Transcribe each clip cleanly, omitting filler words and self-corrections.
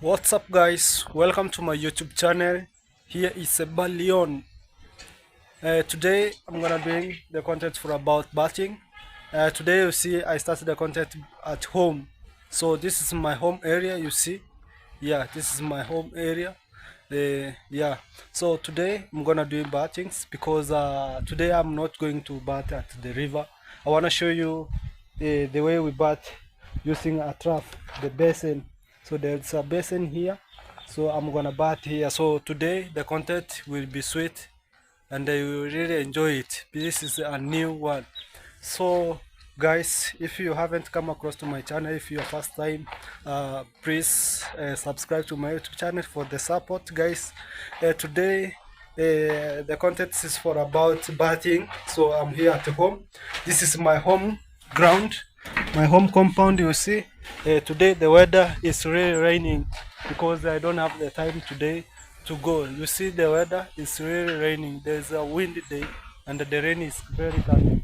What's up, guys? Welcome to my YouTube channel. Here is Seba Leon. Today I'm gonna doing the content for about bathing. Today you see I started the content at home. So this is my home area. You see, yeah, this is my home area. Yeah. So today I'm gonna do bathings because today I'm not going to bath at the river. I wanna show you the way we bath using a trough, the basin. So there's a basin here. So I'm gonna bath here. So today the content will be sweet and I will really enjoy it. This is a new one. So guys, if you haven't come across to my channel, if you're first time, please subscribe to my YouTube channel for the support, guys. Today the content is for about bathing. So I'm here at home. This is my home ground, my home compound. You see, today the weather is really raining because I don't have the time today to go. You see, the weather is really raining. There's a windy day and the rain is very coming.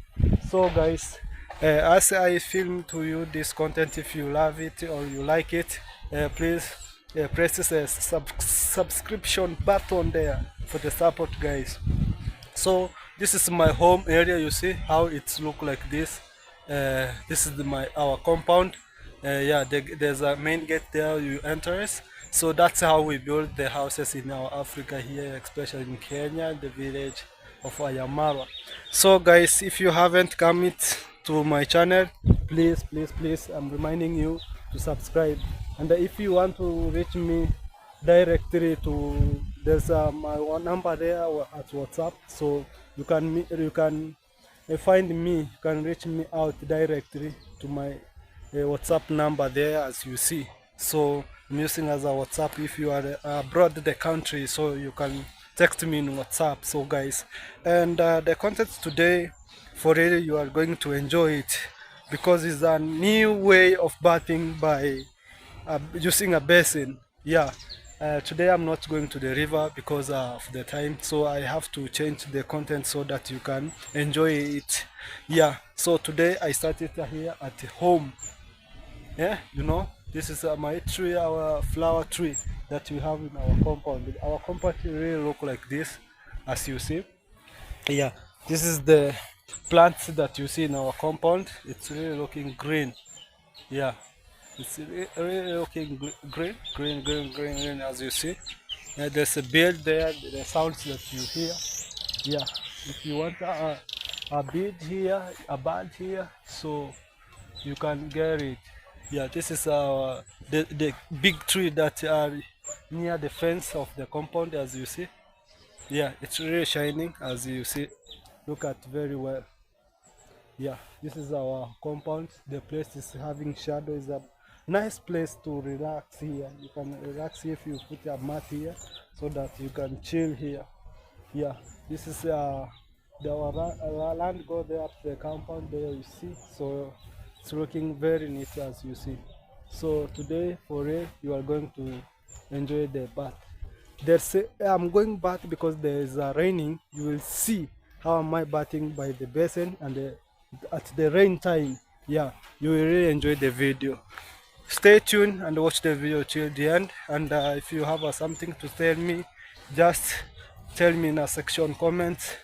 So guys, as I film to you this content, if you love it or you like it, please press the subscription button there for the support, guys. So this is my home area. You see how it's look like this. This is our compound. Yeah, there's a main gate there you enter. So that's how we build the houses in our Africa here, especially in Kenya, the village of Ayamara. So guys, if you haven't come it to my channel, please, I'm reminding you to subscribe. And if you want to reach me directly to, there's my one number there at WhatsApp, so you can find me, you can reach me out directly to my WhatsApp number there, as you see. So I'm using as a WhatsApp if you are abroad the country, so you can text me in WhatsApp. So guys, and the content today, for really you are going to enjoy it because it's a new way of bathing by using a basin. Yeah. Today I'm not going to the river because of the time, so I have to change the content so that you can enjoy it. Yeah. So today I started here at home. Yeah, this is my tree, our flower tree that we have in our compound. Our compound really look like this, as you see. Yeah, this is the plants that you see in our compound. It's really looking green. Yeah, it's really looking green, as you see. There's a beard there, the sounds that you hear. Yeah, if you want a beard here, a bird here, so you can get it. Yeah, this is the big tree that are near the fence of the compound, as you see. Yeah, it's really shining, as you see. Look at very well. Yeah, this is our compound. The place is having shadow. Is a nice place to relax here. You can relax here if you put a mat here so that you can chill here. Yeah, this is our land go there at the compound there, you see. So it's looking very neat, as you see. So today for it you are going to enjoy the bath. I'm going bath because there is raining. You will see how am I bathing by the basin and at the rain time. Yeah, you will really enjoy the video. Stay tuned and watch the video till the end. And if you have something to tell me, just tell me in a section comments.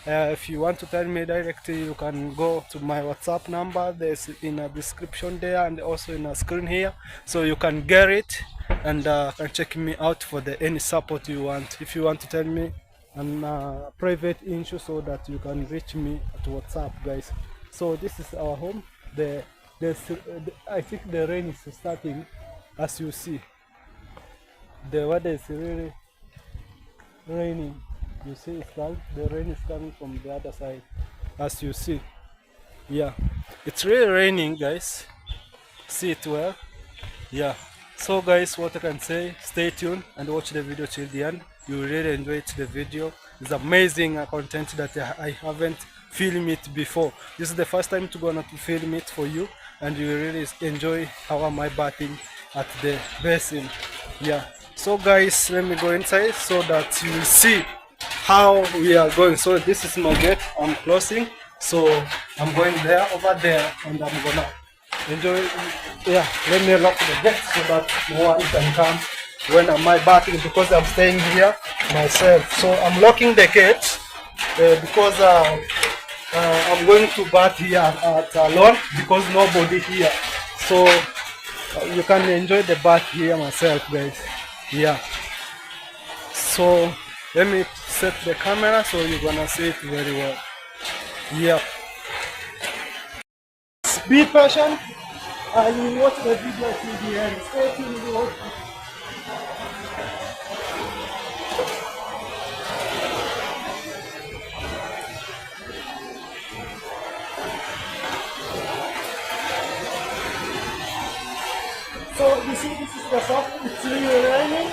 If you want to tell me directly, you can go to my WhatsApp number. There's in a description there and also in a screen here, so you can get it and can check me out for any support you want. If you want to tell me a private issue, so that you can reach me at WhatsApp, guys. So this is our home. I think the rain is starting, as you see. The weather is really raining. You see, the rain is coming from the other side, as you see. Yeah, it's really raining, guys. See it well. Yeah. So guys, what I can say, stay tuned and watch the video till the end. You will really enjoy the video. It's amazing content that I haven't filmed it before. This is the first time to film it for you, and you will really enjoy how am I bathing at the basin. Yeah. So guys, let me go inside so that you will see how we are going. So this is my gate. I'm closing. So I'm going there, over there, and I'm gonna enjoy. Yeah, let me lock the gate so that no one can come when am I bathing, because I'm staying here myself. So I'm locking the gate because I'm going to bath here at alone because nobody here. So you can enjoy the bath here myself, guys. Yeah. So let me set the camera so you're gonna see it very well. Yeah. Be patient. You watch the video to the end. Stay tuned. So you see, this is the shop. It's really raining.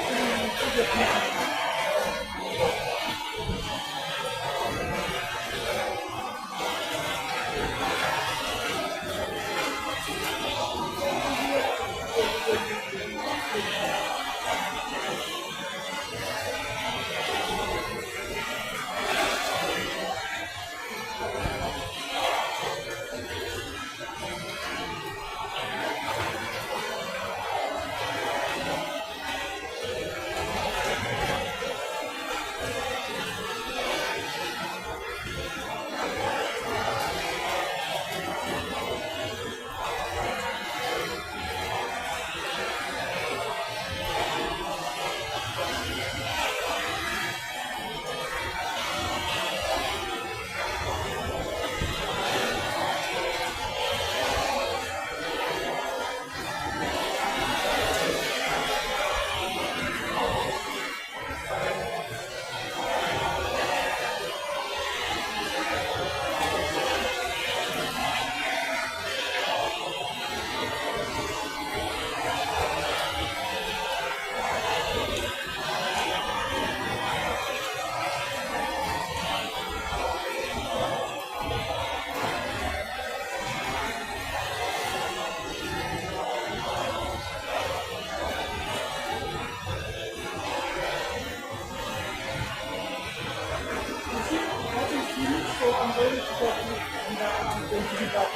So I'm going to go and I'm going to be back.